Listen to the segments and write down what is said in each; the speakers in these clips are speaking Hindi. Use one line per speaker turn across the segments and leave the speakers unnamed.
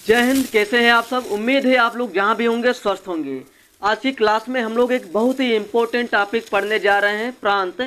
जय हिंद। कैसे हैं आप सब? उम्मीद है आप लोग जहां भी होंगे स्वस्थ होंगे। आज की क्लास में हम लोग एक बहुत ही इम्पोर्टेंट टॉपिक पढ़ने जा रहे हैं, प्रांत।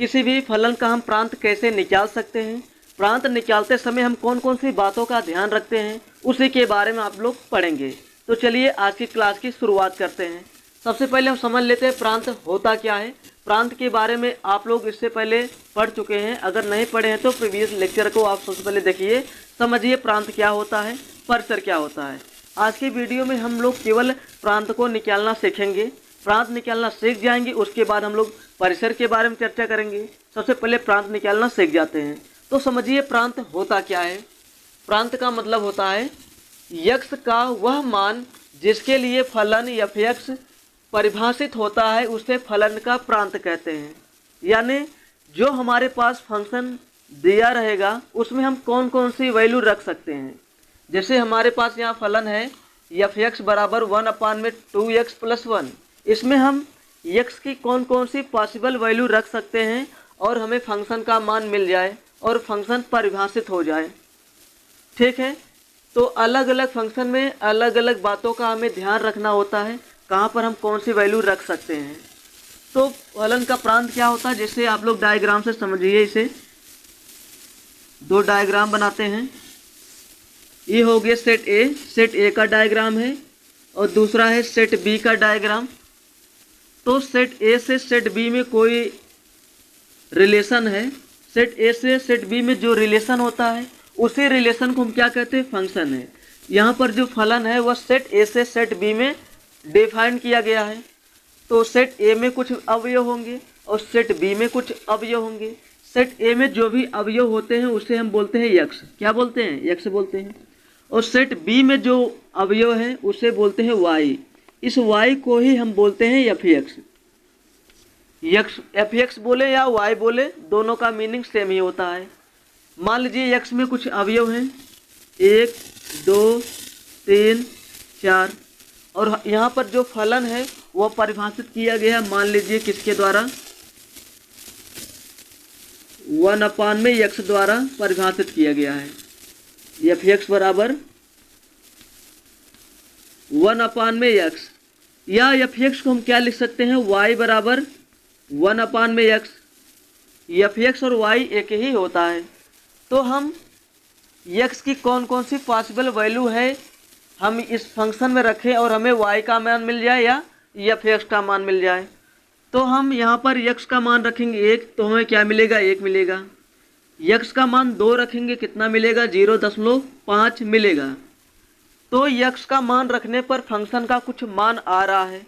किसी भी फलन का हम प्रांत कैसे निकाल सकते हैं, प्रांत निकालते समय हम कौन कौन सी बातों का ध्यान रखते हैं, उसी के बारे में आप लोग पढ़ेंगे। तो चलिए आज की क्लास की शुरुआत करते हैं। सबसे पहले हम समझ लेते हैं प्रांत होता क्या है। प्रांत के बारे में आप लोग इससे पहले पढ़ चुके हैं, अगर नहीं पढ़े हैं तो प्रीवियस लेक्चर को आप सबसे पहले देखिए, समझिए प्रांत क्या होता है, परिसर क्या होता है। आज की वीडियो में हम लोग केवल प्रांत को निकालना सीखेंगे, प्रांत निकालना सीख जाएंगे, उसके बाद हम लोग परिसर के बारे में चर्चा करेंगे। सबसे पहले प्रांत निकालना सीख जाते हैं। तो समझिए प्रांत होता क्या है। प्रांत का मतलब होता है यक्ष का वह मान जिसके लिए फलन f(x) परिभाषित होता है, उसे फलन का प्रांत कहते हैं। यानी जो हमारे पास फंक्शन दिया रहेगा उसमें हम कौन कौन सी वैल्यू रख सकते हैं। जैसे हमारे पास यहाँ फलन है f(x) बराबर 1/2x + 1। इसमें हम x की कौन कौन सी पॉसिबल वैल्यू रख सकते हैं और हमें फंक्शन का मान मिल जाए और फंक्शन परिभाषित हो जाए। ठीक है, तो अलग अलग फंक्शन में अलग अलग बातों का हमें ध्यान रखना होता है, कहाँ पर हम कौन सी वैल्यू रख सकते हैं। तो फलन का प्रांत क्या होता है, जैसे आप लोग डायग्राम से समझिए। इसे दो डायग्राम बनाते हैं। ये हो गया सेट ए का डायग्राम है और दूसरा है सेट बी का डायग्राम। तो सेट ए से सेट बी में कोई रिलेशन है, सेट ए से सेट बी में जो रिलेशन होता है उसी रिलेशन को हम क्या कहते हैं, फंक्शन है। यहाँ पर जो फलन है वह सेट ए से सेट बी में डिफाइन किया गया है। तो सेट ए में कुछ अवयव होंगे और सेट बी में कुछ अवयव होंगे। सेट ए में जो भी अवयव होते हैं उसे हम बोलते हैं यक्ष। क्या बोलते हैं? यक्ष बोलते हैं। और सेट बी में जो अवयव है उसे बोलते हैं वाई। इस वाई को ही हम बोलते हैं f(x). f(x) बोले या y बोले, दोनों का मीनिंग सेम ही होता है। मान लीजिए x में कुछ अवयव हैं 1 2 3 4 और यहाँ पर जो फलन है वह परिभाषित किया गया है, मान लीजिए किसके द्वारा, 1/x द्वारा परिभाषित किया गया है। f(x) बराबर 1/x या f(x) को हम क्या लिख सकते हैं, y बराबर 1/x। f(x) और y एक ही होता है। तो हम x की कौन कौन सी पॉसिबल वैल्यू है हम इस फंक्शन में रखें और हमें y का मान मिल जाए या f(x) का मान मिल जाए। तो हम यहाँ पर x का मान रखेंगे 1, तो हमें क्या मिलेगा, 1 मिलेगा। x का मान 2 रखेंगे, कितना मिलेगा, 0.5 मिलेगा। तो x का मान रखने पर फंक्शन का कुछ मान आ रहा है।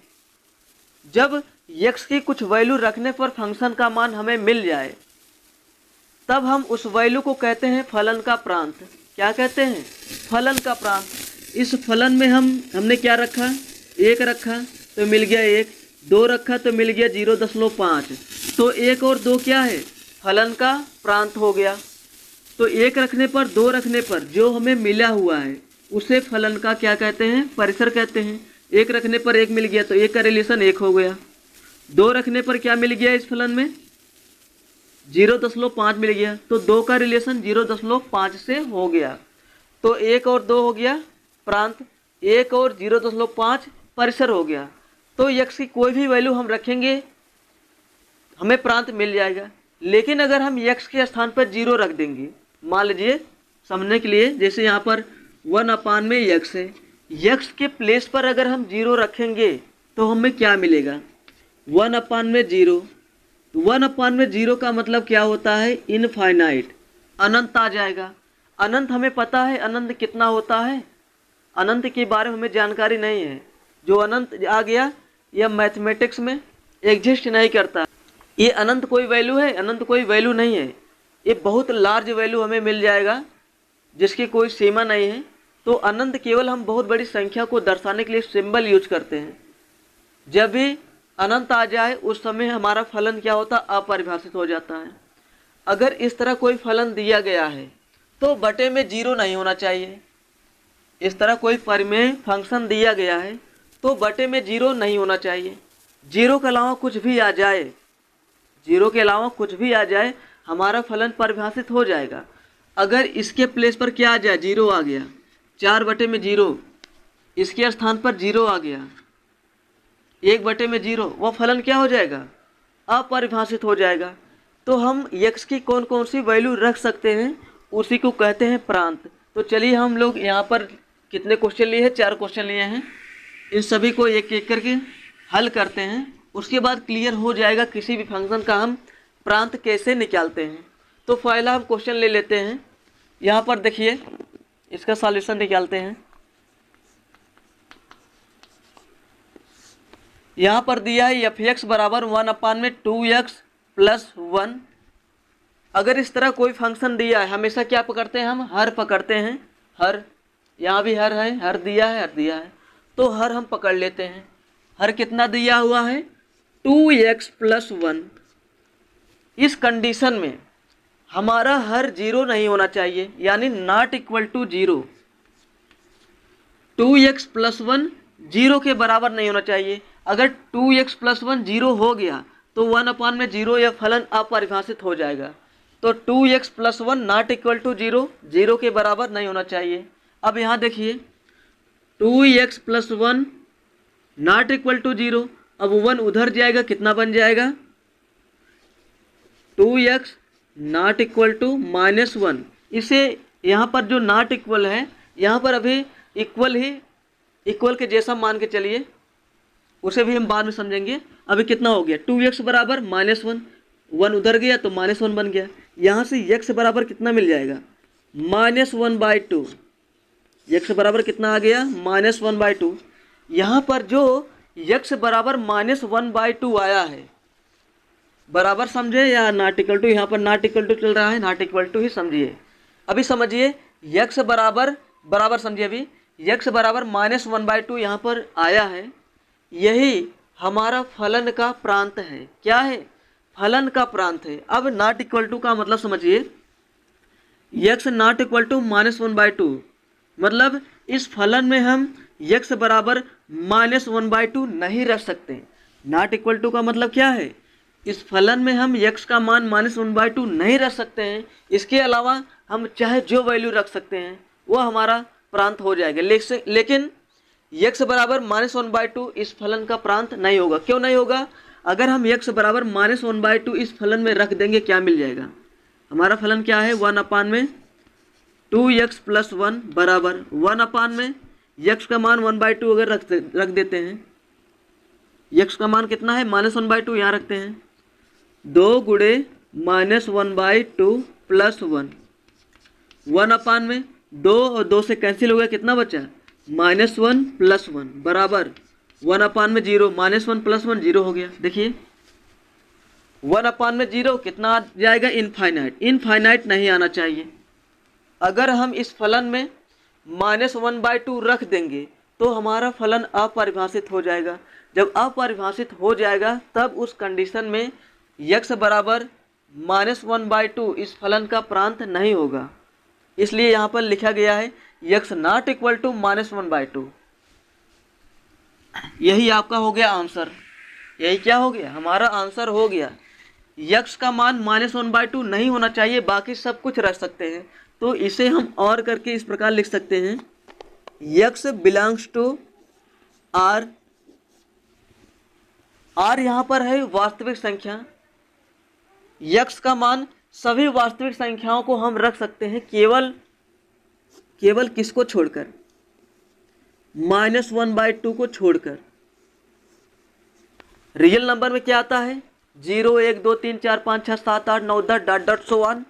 जब x की कुछ वैल्यू रखने पर फंक्शन का मान हमें मिल जाए तब हम उस वैल्यू को कहते हैं फलन का प्रांत। क्या कहते हैं? फलन का प्रांत। इस फलन में हमने क्या रखा, 1 रखा तो मिल गया 1, 2 रखा तो मिल गया 0.5। तो 1 और 2 क्या है, फलन का प्रांत हो गया। तो 1 रखने पर 2 रखने पर जो हमें मिला हुआ है उसे फलन का क्या कहते हैं, परिसर कहते हैं। 1 रखने पर 1 मिल गया तो 1 का रिलेशन 1 हो गया। 2 रखने पर क्या मिल गया, इस फलन में 0.5 मिल गया, तो 2 का रिलेशन 0.5 से हो गया। तो 1 और 2 हो गया प्रांत, 1 और 0.5 परिसर हो गया। तो x की कोई भी वैल्यू हम रखेंगे हमें प्रांत मिल जाएगा। लेकिन अगर हम x के स्थान पर 0 रख देंगे, मान लीजिए समझने के लिए, जैसे यहाँ पर 1/x है, x के प्लेस पर अगर हम 0 रखेंगे तो हमें क्या मिलेगा, 1/0। 1/0 का मतलब क्या होता है, इनफाइनाइट, अनंत आ जाएगा। अनंत हमें पता है अनंत कितना होता है, अनंत के बारे में हमें जानकारी नहीं है। जो अनंत आ गया यह मैथमेटिक्स में एग्जिस्ट नहीं करता। ये अनंत कोई वैल्यू है, अनंत कोई वैल्यू नहीं है। ये बहुत लार्ज वैल्यू हमें मिल जाएगा जिसकी कोई सीमा नहीं है। तो अनंत केवल हम बहुत बड़ी संख्या को दर्शाने के लिए सिंबल यूज करते हैं। जब भी अनंत आ जाए उस समय हमारा फलन क्या होता है, अपरिभाषित हो जाता है। अगर इस तरह कोई फलन दिया गया है तो बटे में 0 नहीं होना चाहिए। इस तरह कोई परिमेय फंक्शन दिया गया है तो बटे में 0 नहीं होना चाहिए। 0 के अलावा कुछ भी आ जाए, 0 के अलावा कुछ भी आ जाए हमारा फलन परिभाषित हो जाएगा। अगर इसके प्लेस पर क्या आ जाए, 0 आ गया, 4/0, इसके स्थान पर 0 आ गया, 1/0, वह फलन क्या हो जाएगा? अपरिभाषित हो जाएगा। तो हम x की कौन कौन सी वैल्यू रख सकते हैं, उसी को कहते हैं प्रांत। तो चलिए हम लोग यहाँ पर कितने क्वेश्चन लिए हैं? 4 क्वेश्चन लिए हैं। इन सभी को एक एक करके हल करते हैं, उसके बाद क्लियर हो जाएगा किसी भी फंक्शन का हम प्रांत कैसे निकालते हैं। तो पहला हम क्वेश्चन ले लेते हैं। यहाँ पर देखिए, इसका सॉल्यूशन निकालते हैं। यहाँ पर दिया है f(x) बराबर 1/2x + 1। अगर इस तरह कोई फंक्शन दिया है, हमेशा क्या पकड़ते हैं हम? हर पकड़ते हैं। हर, यहाँ भी हर है, हर दिया है, हर दिया है, तो हर हम पकड़ लेते हैं। हर कितना दिया हुआ है? 2x + 1। इस कंडीशन में हमारा हर 0 नहीं होना चाहिए, यानी नॉट इक्वल टू 0। 2x + 1 0 के बराबर नहीं होना चाहिए। अगर 2x + 1 0 हो गया तो 1/0 यह फलन अपरिभाषित हो जाएगा। तो 2x + 1 नॉट इक्वल टू 0, 0 के बराबर नहीं होना चाहिए। अब यहाँ देखिए, 2x + 1 नॉट इक्वल टू 0, अब 1 उधर जाएगा, कितना बन जाएगा? 2x not equal to -1। इसे यहाँ पर जो नॉट इक्वल है, यहाँ पर अभी इक्वल के जैसा मान के चलिए, उसे भी हम बाद में समझेंगे। अभी कितना हो गया? 2x बराबर -1, 1 उधर गया तो -1 बन गया। यहाँ से x बराबर कितना मिल जाएगा? -1/2। x बराबर कितना आ गया? -1/2। यहाँ पर जो x बराबर -1/2 आया है, बराबर समझे या नॉट इक्वल टू? यहाँ पर नॉट इक्वल टू चल रहा है, नॉट इक्वल टू ही समझिए। अभी समझिए, x बराबर समझिए। अभी x बराबर -1/2 यहाँ पर आया है, यही हमारा फलन का प्रांत है। क्या है? फलन का प्रांत है। अब नॉट इक्वल टू का मतलब समझिए, x नॉट इक्वल टू -1/2, मतलब इस फलन में हम x बराबर -1/2 नहीं रख सकते। नॉट इक्वल टू का मतलब क्या है? इस फलन में हम x का मान -1/2 नहीं रख सकते हैं। इसके अलावा हम चाहे जो वैल्यू रख सकते हैं, वह हमारा प्रांत हो जाएगा। लेकिन x बराबर -1/2 इस फलन का प्रांत नहीं होगा। क्यों नहीं होगा? अगर हम x बराबर -1/2 इस फलन में रख देंगे, क्या मिल जाएगा? हमारा फलन क्या है? 1/2x + 1 बराबर 1/, x का मान 1/2 अगर रख देते हैं, x का मान कितना है? -1/2, यहाँ रखते हैं। 2 × -1/2 + 1, 1/, 2 और 2 से कैंसिल हो गया, कितना बचा? -1 + 1 बराबर 1/0, -1 + 1 0 हो गया। देखिए, 1/0 कितना आ जाएगा? इनफाइनाइट नहीं आना चाहिए। अगर हम इस फलन में -1/2 रख देंगे तो हमारा फलन अपरिभाषित हो जाएगा। जब अपरिभाषित हो जाएगा, तब उस कंडीशन में x बराबर -1/2 इस फलन का प्रांत नहीं होगा। इसलिए यहाँ पर लिखा गया है x नॉट इक्वल टू -1/2। यही आपका हो गया आंसर। यही क्या हो गया? हमारा आंसर हो गया। x का मान -1/2 नहीं होना चाहिए, बाकी सब कुछ रख सकते हैं। तो इसे हम और करके इस प्रकार लिख सकते हैं, x belongs to r। r यहाँ पर है वास्तविक संख्या। x का मान सभी वास्तविक संख्याओं को हम रख सकते हैं, केवल किसको छोड़कर? -1/2 को छोड़कर। रियल नंबर में क्या आता है? 0, 1, 2, 3, 4, 5, 6, 7, 8, 9, 10 डॉट सो ऑन।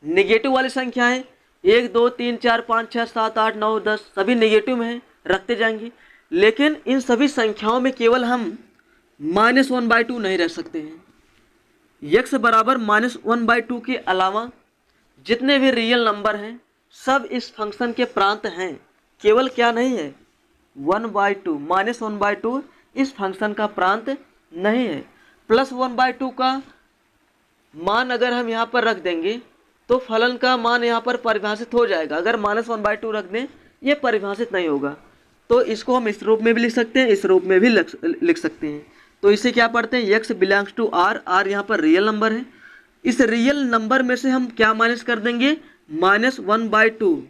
निगेटिव वाली संख्या है 1, 2, 3, 4, 5, 6, 7, 8, 9, 10 सभी निगेटिव में है, रखते जाएंगे। लेकिन इन सभी संख्याओं में केवल हम -1/2 नहीं रख सकते हैं। x बराबर -1/2 के अलावा जितने भी रियल नंबर हैं, सब इस फंक्शन के प्रांत हैं। केवल क्या नहीं है? 1/2, -1/2 इस फंक्शन का प्रांत नहीं है। +1/2 का मान अगर हम यहाँ पर रख देंगे तो फलन का मान यहाँ पर परिभाषित हो जाएगा। अगर -1/2 रख दें, ये परिभाषित नहीं होगा। तो इसको हम इस रूप में भी लिख सकते हैं, इस रूप में भी लिख सकते हैं। तो इसे क्या पढ़ते हैं? x belongs to r। r यहाँ पर रियल नंबर है। इस रियल नंबर में से हम क्या माइनस कर देंगे? -1/2।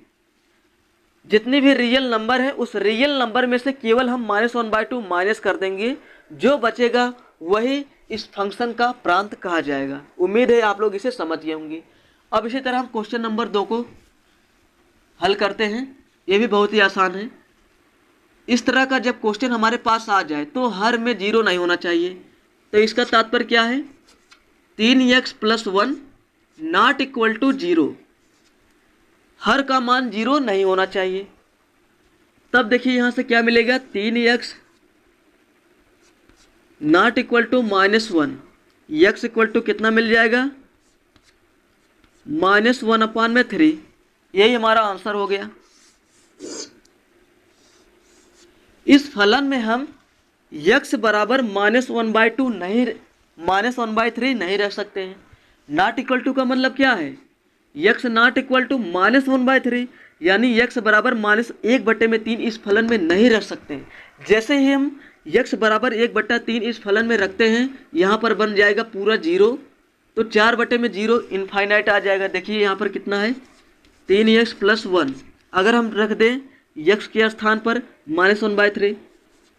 जितनी भी रियल नंबर है उस रियल नंबर में से केवल हम -1/2 माइनस कर देंगे, जो बचेगा वही इस फंक्शन का प्रांत कहा जाएगा। उम्मीद है आप लोग इसे समझ गए होंगे। अब इसी तरह हम क्वेश्चन नंबर 2 को हल करते हैं। ये भी बहुत ही आसान है। इस तरह का जब क्वेश्चन हमारे पास आ जाए तो हर में 0 नहीं होना चाहिए। तो इसका तात्पर्य क्या है? 3x + 1 नॉट इक्वल टू 0, हर का मान 0 नहीं होना चाहिए। तब देखिए यहाँ से क्या मिलेगा, 3x not equal to -1, x equal to कितना मिल जाएगा, -1/3। यही हमारा आंसर हो गया। इस फलन में हम x बराबर -1/2 नहीं, -1/3 नहीं रख सकते हैं। नॉट इक्वल टू का मतलब क्या है, x नॉट इक्वल टू -1/3, यानी x बराबर -1/3 इस फलन में नहीं रख सकते हैं। जैसे ही हम x बराबर 1/3 इस फलन में रखते हैं, यहाँ पर बन जाएगा पूरा 0, तो 4/0 इनफाइनाइट आ जाएगा। देखिए यहाँ पर कितना है, 3x + 1। अगर हम रख दें x के स्थान पर -1/3,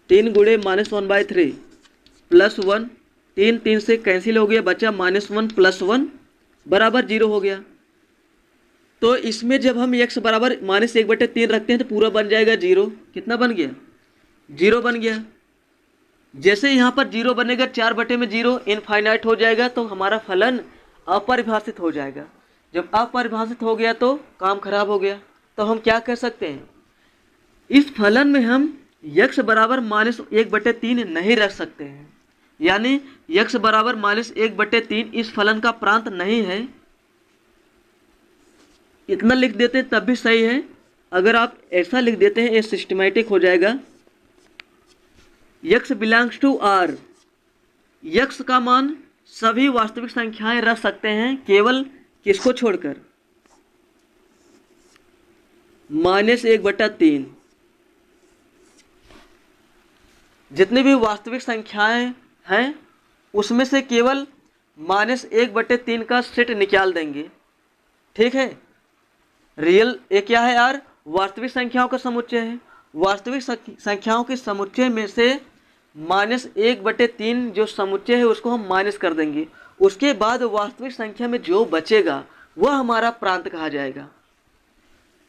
3 गुणे -1/3 + 1, 3 3 से कैंसिल हो गया, बचा -1 + 1 बराबर 0 हो गया। तो इसमें जब हम x बराबर -1/3 रखते हैं तो पूरा बन जाएगा 0। कितना बन गया, 0 बन गया। जैसे यहाँ पर 0 बनेगा, 4/0 इनफाइनाइट हो जाएगा, तो हमारा फलन अपरिभाषित हो जाएगा। जब अपरिभाषित हो गया तो काम खराब हो गया। तो हम क्या कह सकते हैं, इस फलन में हम x बराबर -1/3 नहीं रख सकते हैं, यानी x बराबर -1/3 इस फलन का प्रांत नहीं है। इतना लिख देते हैं तब भी सही है। अगर आप ऐसा लिख देते हैं, ये सिस्टमैटिक हो जाएगा। x belongs to R, x का मान सभी वास्तविक संख्याएं रख सकते हैं, केवल किसको छोड़कर, -1/3। जितनी भी वास्तविक संख्याएं हैं उसमें से केवल -1/3 का सेट निकाल देंगे। ठीक है, रियल ये क्या है यार, वास्तविक संख्याओं का समुच्चय है। वास्तविक संख्याओं के समुच्चय में से -1/3 जो समुच्चय है उसको हम माइनस कर देंगे। उसके बाद वास्तविक संख्या में जो बचेगा वह हमारा प्रांत कहा जाएगा।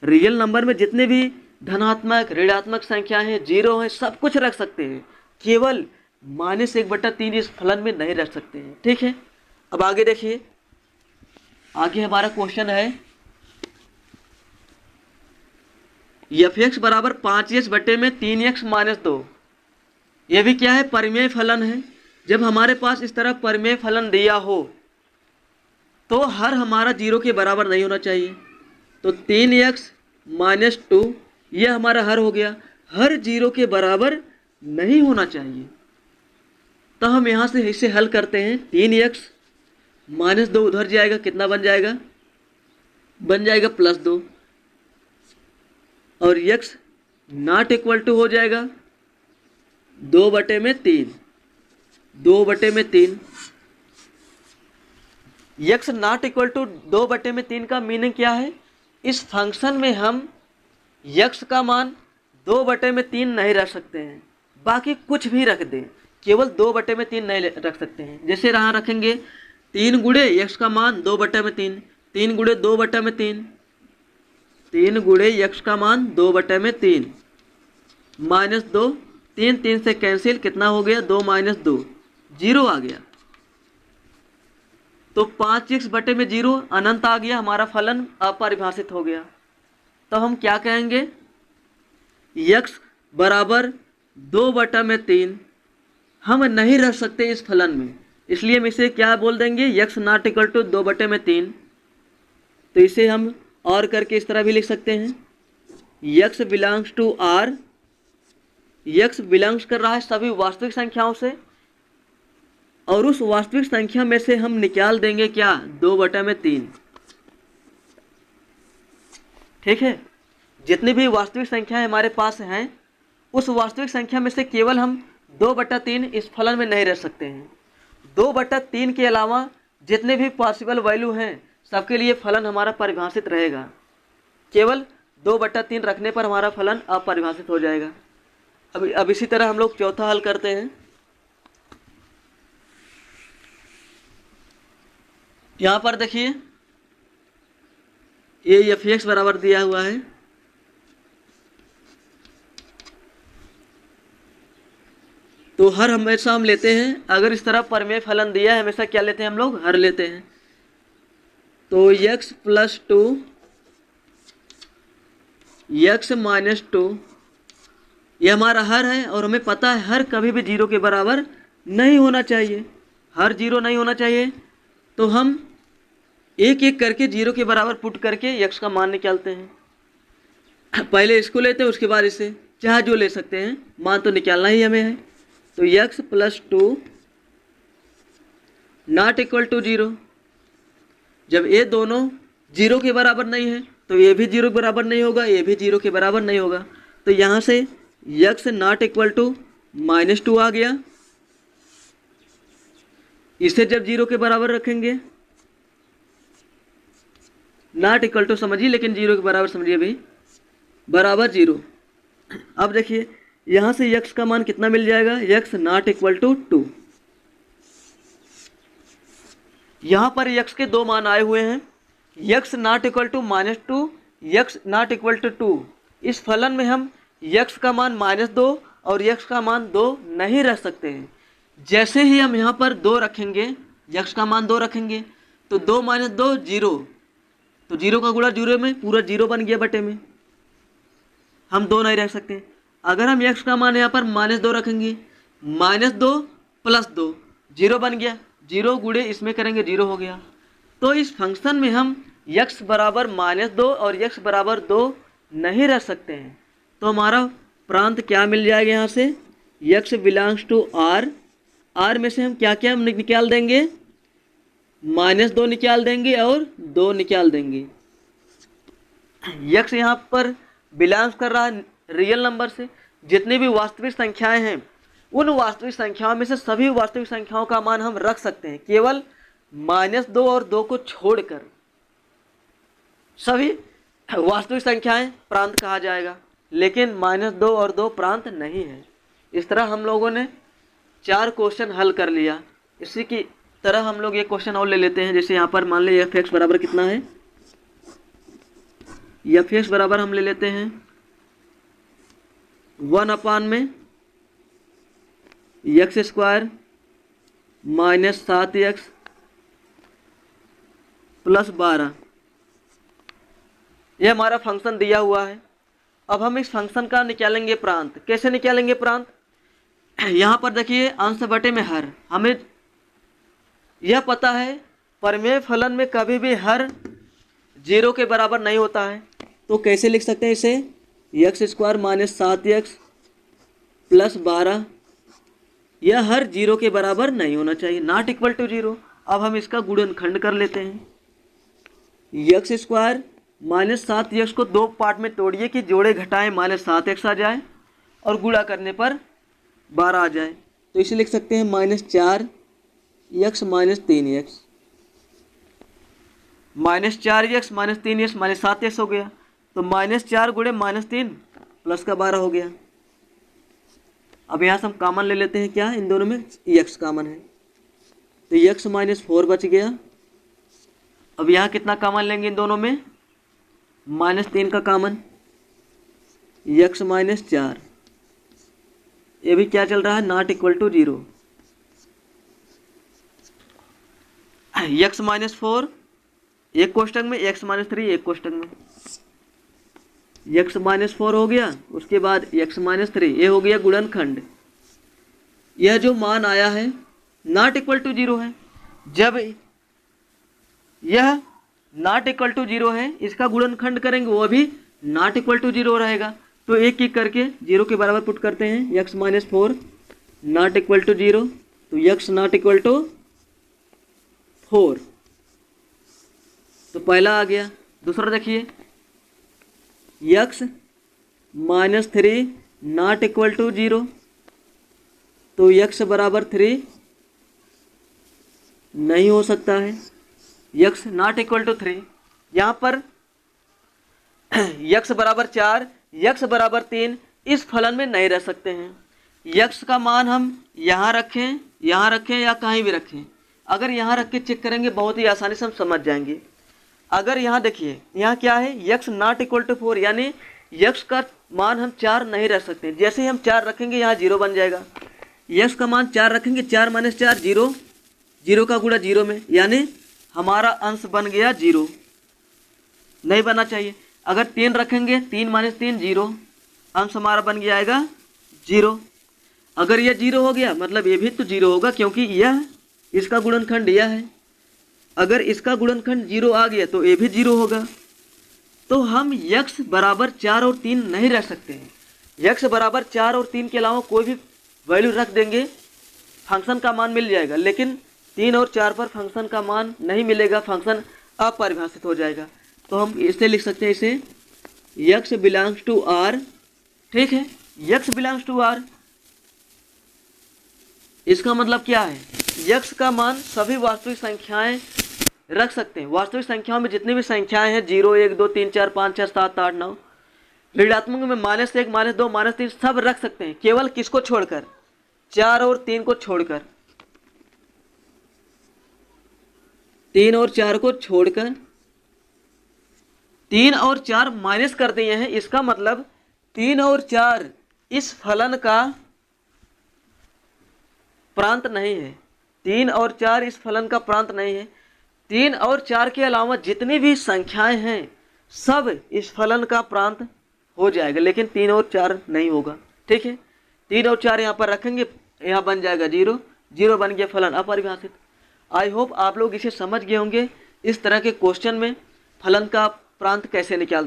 रियल नंबर में जितने भी धनात्मक ऋणात्मक संख्या है, 0 है, सब कुछ रख सकते हैं, केवल -1/3 इस फलन में नहीं रख सकते हैं। ठीक है, अब आगे देखिए। आगे हमारा क्वेश्चन है f(x) बराबर 5x/3x-2। यह भी क्या है, परिमेय फलन है। जब हमारे पास इस तरह परिमेय फलन दिया हो तो हर हमारा 0 के बराबर नहीं होना चाहिए। तो 3x-2 यह हमारा हर हो गया, हर 0 के बराबर नहीं होना चाहिए। तो हम यहाँ से इसे हल करते हैं। 3x-2 उधर जाएगा, कितना बन जाएगा, बन जाएगा +2, और x नॉट इक्वल टू हो जाएगा 2/3, 2/3। x नॉट इक्वल टू 2/3 का मीनिंग क्या है, इस फंक्शन में हम x का मान 2/3 नहीं रख सकते हैं, बाकी कुछ भी रख दें, केवल 2/3 नहीं रख सकते हैं। जैसे यहाँ रखेंगे 3 गुणे x का मान 2/3, 3 गुणे 2/3, 3 गुणे x का मान 2/3, -2, 3 3 से कैंसिल, कितना हो गया, 2 - 2, 0 आ गया। तो 5x/0 अनंत आ गया, हमारा फलन अपरिभाषित हो गया। तो हम क्या कहेंगे, x बराबर 2/3 हम नहीं रख सकते इस फलन में, इसलिए हम इसे क्या बोल देंगे, x नॉट इक्वल टू 2/3। तो इसे हम और करके इस तरह भी लिख सकते हैं, x belongs to R, x belongs कर रहा है सभी वास्तविक संख्याओं से, और उस वास्तविक संख्या में से हम निकाल देंगे क्या, 2/3। ठीक है, जितनी भी वास्तविक संख्याएं हमारे पास हैं उस वास्तविक संख्या में से केवल हम 2/3 इस फलन में नहीं रख सकते हैं। 2/3 के अलावा जितने भी पॉसिबल वैल्यू हैं सबके लिए फलन हमारा परिभाषित रहेगा। केवल 2/3 रखने पर हमारा फलन अपरिभाषित हो जाएगा। अब इसी तरह हम लोग चौथा हल करते हैं। यहाँ पर देखिए ये f(x) बराबर दिया हुआ है, तो हर हमेशा हम लेते हैं, अगर इस तरह प्रमेय फलन दिया है हमेशा क्या लेते हैं हम लोग, हर लेते हैं। तो x + 2 x - 2 ये हमारा हर है, और हमें पता है हर कभी भी 0 के बराबर नहीं होना चाहिए, हर 0 नहीं होना चाहिए। तो हम एक एक करके 0 के बराबर पुट करके x का मान निकालते हैं। पहले इसको लेते हैं, उसके बाद इसे, चाहे जो ले सकते हैं, मान तो निकालना ही हमें है। तो x + 2 ≠ 0। जब ये दोनों 0 के बराबर नहीं है तो ये भी 0 के बराबर नहीं होगा, ये भी 0 के बराबर नहीं होगा। तो यहाँ से x ≠ -2 आ गया। इसे जब 0 के बराबर रखेंगे, ≠ समझिए, लेकिन 0 के बराबर समझिए भी, बराबर 0। अब देखिए यहाँ से x का मान कितना मिल जाएगा, x ≠ 2। यहाँ पर x के दो मान आए हुए हैं, x ≠ -2, x ≠ 2। इस फलन में हम x का मान -2 और x का मान 2 नहीं रख सकते हैं। जैसे ही हम यहाँ पर 2 रखेंगे, x का मान 2 रखेंगे, तो 2 - 2 0, तो 0 का गुणा 0 में पूरा 0 बन गया बटे में, हम 2 नहीं रख सकते। अगर हम x का मान यहाँ पर -2 रखेंगे, -2 + 2 0 बन गया, 0 गुणे इसमें करेंगे 0 हो गया। तो इस फंक्शन में हम x बराबर -2 और x बराबर 2 नहीं रख सकते हैं। तो हमारा प्रांत क्या मिल जाएगा, यहाँ से x ∈ R। R में से हम क्या क्या निकाल देंगे, -2 निकाल देंगे और 2 निकाल देंगे। x यहाँ पर बिलोंग्स कर रहा है रियल नंबर से। जितनी भी वास्तविक संख्याएं हैं, उन वास्तविक संख्याओं में से सभी वास्तविक संख्याओं का मान हम रख सकते हैं, केवल -2 और 2 को छोड़कर सभी वास्तविक संख्याएं प्रांत कहा जाएगा, लेकिन -2 और 2 प्रांत नहीं है। इस तरह हम लोगों ने 4 क्वेश्चन हल कर लिया। इसी की तरह हम लोग ये क्वेश्चन और ले लेते हैं। जैसे यहाँ पर मान लीजिए f(x) बराबर कितना है, f(x) बराबर हम ले लेते हैं 1/में x² - 7x + 12। यह हमारा फंक्शन दिया हुआ है। अब हम इस फंक्शन का निकालेंगे प्रांत। कैसे निकालेंगे प्रांत, यहाँ पर देखिए अंश बटे में हर। हमें यह पता है प्रमेय फलन में कभी भी हर 0 के बराबर नहीं होता है। तो कैसे लिख सकते हैं इसे, x² - 7x + 12, यह हर 0 के बराबर नहीं होना चाहिए, ≠ 0। अब हम इसका गुणनखंड कर लेते हैं। x² - 7x को 2 पार्ट में तोड़िए कि जोड़े घटाएं -7x आ जाए और गुणा करने पर 12 आ जाए। तो इसे लिख सकते हैं -4x - 3x, -4x - 3x -7x हो गया। तो -4 गुणे -3 प्लस का 12 हो गया। अब यहाँ से हम कॉमन ले लेते हैं, क्या इन दोनों में x कॉमन है, तो x - 4 बच गया। अब यहाँ कितना कॉमन लेंगे इन दोनों में, -3 का कॉमन, x - 4, ये भी क्या चल रहा है, ≠ 0। x - 4 एक कोष्टक में, x - 3 एक कोष्टक में, x - 4 हो गया, उसके बाद x - 3, ये हो गया गुणनखंड। यह जो मान आया है ≠ 0 है। जब यह ≠ 0 है, इसका गुणनखंड करेंगे वो भी ≠ 0 रहेगा। तो एक एक करके 0 के बराबर पुट करते हैं। x - 4 ≠ 0, तो x ≠ 4, तो पहला आ गया। दूसरा देखिए, x - 3 ≠ 0, तो x बराबर 3 नहीं हो सकता है, x ≠ 3। यहाँ पर यक्स बराबर 4, यक्स बराबर 3 इस फलन में नहीं रह सकते हैं। यक्स का मान हम यहाँ रखें या कहीं भी रखें। अगर यहाँ रख के चेक करेंगे बहुत ही आसानी से हम समझ जाएंगे। अगर यहाँ देखिए, यहाँ क्या है, यक्स नॉट इक्वल टू 4, यानी यक्स का मान हम 4 नहीं रख सकते। जैसे ही हम 4 रखेंगे यहाँ 0 बन जाएगा। यक्स का मान 4 रखेंगे, 4 माइनस 4 0, 0 का गुणा 0 में, यानी हमारा अंश बन गया 0, नहीं बनना चाहिए। अगर 3 रखेंगे, 3 माइनस 3 0, अंश हमारा बन गया आएगा 0। अगर यह 0 हो गया मतलब ये भी तो 0 होगा, क्योंकि यह इसका गुणनखंड यह है। अगर इसका गुणनखंड 0 आ गया तो ये भी 0 होगा। तो हम यक्स बराबर 4 और 3 नहीं रख सकते हैं। यक्स बराबर 4 और 3 के अलावा कोई भी वैल्यू रख देंगे, फंक्शन का मान मिल जाएगा, लेकिन 3 और 4 पर फंक्शन का मान नहीं मिलेगा, फंक्शन अपरिभाषित हो जाएगा। तो हम इसे लिख सकते हैं, इसे यक्स बिलोंग्स टू आर। ठीक है, यक्स बिलोंग्स टू आर, इसका मतलब क्या है, यक्स का मान सभी वास्तविक संख्याएं रख सकते हैं। वास्तविक संख्याओं में जितनी भी संख्याएं हैं, 0 1 2 3 4 5 6 7 8 9, ऋणात्मक में -1 -2 -3 सब रख सकते हैं। केवल किसको छोड़कर, 4 और 3 को छोड़कर, 3 और 4 को छोड़कर। 3 और 4 माइनस कर दिए हैं, इसका मतलब 3 और 4 इस फलन का प्रांत नहीं है। 3 और 4 इस फलन का प्रांत नहीं है। 3 और 4 के अलावा जितनी भी संख्याएं हैं सब इस फलन का प्रांत हो जाएगा, लेकिन 3 और 4 नहीं होगा। ठीक है, 3 और 4 यहाँ पर रखेंगे, यहाँ बन जाएगा 0, 0 बन गया फलन अपरिभाषित। आई होप आप लोग इसे समझ गए होंगे, इस तरह के क्वेश्चन में फलन का प्रांत कैसे निकालते